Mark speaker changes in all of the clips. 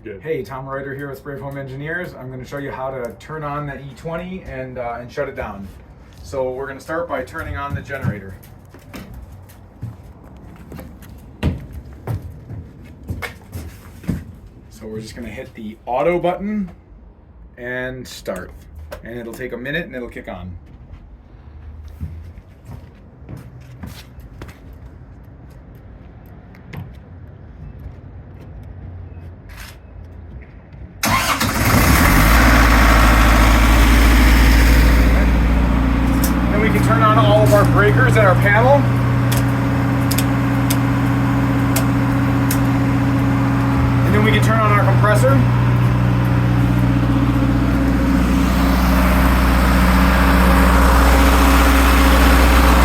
Speaker 1: Good.
Speaker 2: Hey, Tom Reuter here with Spray Foam Engineers. I'm going to show you how to turn on the E20 and shut it down. So we're going to start by turning on the generator. So we're just going to hit the auto button and start. And it'll take a minute and it'll kick on. We can turn on all of our breakers at our panel. And then we can turn on our compressor.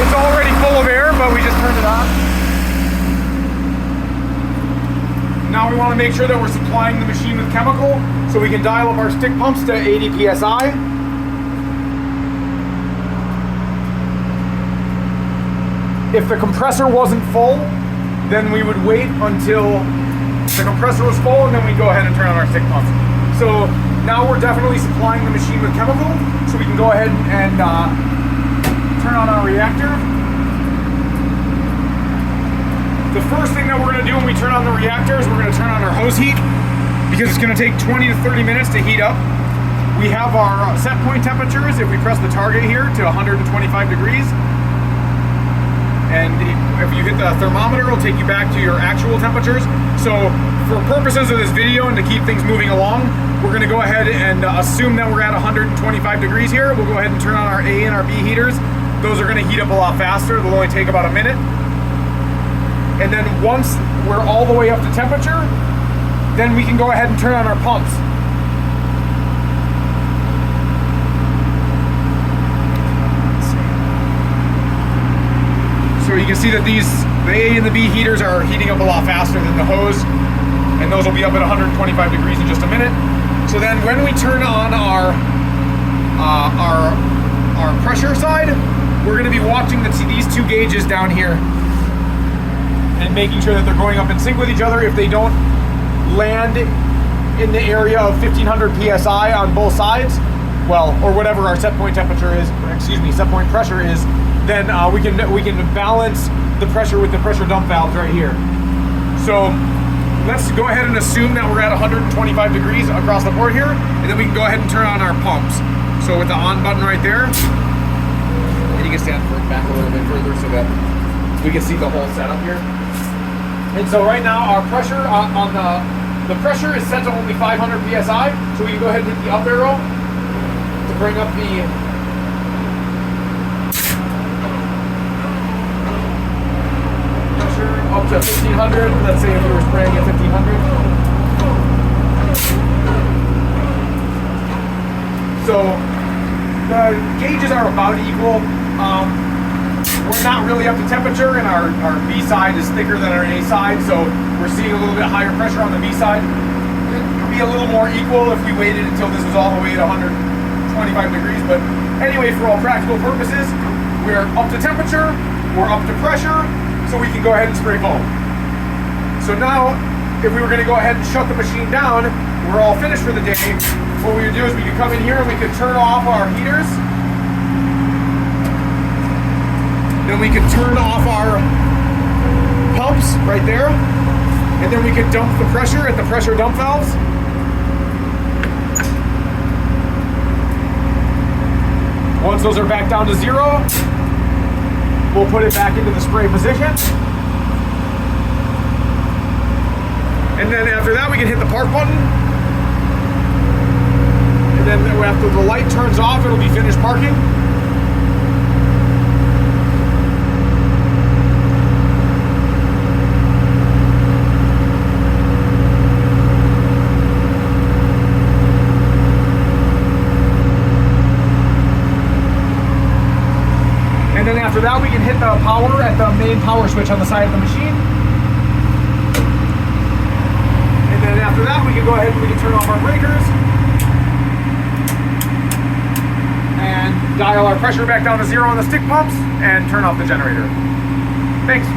Speaker 2: It's already full of air, but we just turned it on. Now we want to make sure that we're supplying the machine with chemical, so we can dial up our stick pumps to 80 psi. If the compressor wasn't full, then we would wait until the compressor was full and then we'd go ahead and turn on our stick pumps. So now we're definitely supplying the machine with chemical, so we can go ahead and turn on our reactor. The first thing that we're going to do when we turn on the reactor is we're going to turn on our hose heat, because it's going to take 20 to 30 minutes to heat up. We have our set point temperatures. If we press the target here to 125 degrees, and if you hit the thermometer, it'll take you back to your actual temperatures. So for purposes of this video and to keep things moving along, we're going to go ahead and assume that we're at 125 degrees here. We'll go ahead and turn on our A and our B heaters. Those are going to heat up a lot faster. They'll only take about a minute. And then once we're all the way up to temperature, then we can go ahead and turn on our pumps. So you can see that the A and the B heaters are heating up a lot faster than the hose, and those will be up at 125 degrees in just a minute. So then when we turn on our pressure side, we're going to be watching these two gauges down here and making sure that they're going up in sync with each other. If they don't land in the area of 1500 psi on both sides, well, or whatever our set point temperature is, or excuse me, set point pressure is, then we can balance the pressure with the pressure dump valves right here. So let's go ahead and assume that we're at 125 degrees across the board here, and then we can go ahead and turn on our pumps. So with the on button right there, and you can stand back a little bit further so that we can see the whole setup here. And so right now our pressure on the pressure is set to only 500 psi, so we can go ahead and hit the up arrow to bring up the up to 1500. Let's say if we were spraying at 1500. So the gauges are about equal. We're not really up to temperature, and our B side is thicker than our A side, so we're seeing a little bit higher pressure on the B side. It would be a little more equal if we waited until this was all the way at 125 degrees, but anyway, for all practical purposes, we're up to temperature, we're up to pressure, so we can go ahead and spray foam. So now, if we were going to go ahead and shut the machine down, we're all finished for the day. What we would do is we could come in here and we could turn off our heaters. Then we could turn off our pumps right there. And then we could dump the pressure at the pressure dump valves. Once those are back down to zero, we'll put it back into the spray position. And then after that, we can hit the park button. And then after the light turns off, it'll be finished parking. And then after that, we can hit the power at the main power switch on the side of the machine. And then after that, we can go ahead and we can turn off our breakers and dial our pressure back down to zero on the stick pumps and turn off the generator. Thanks.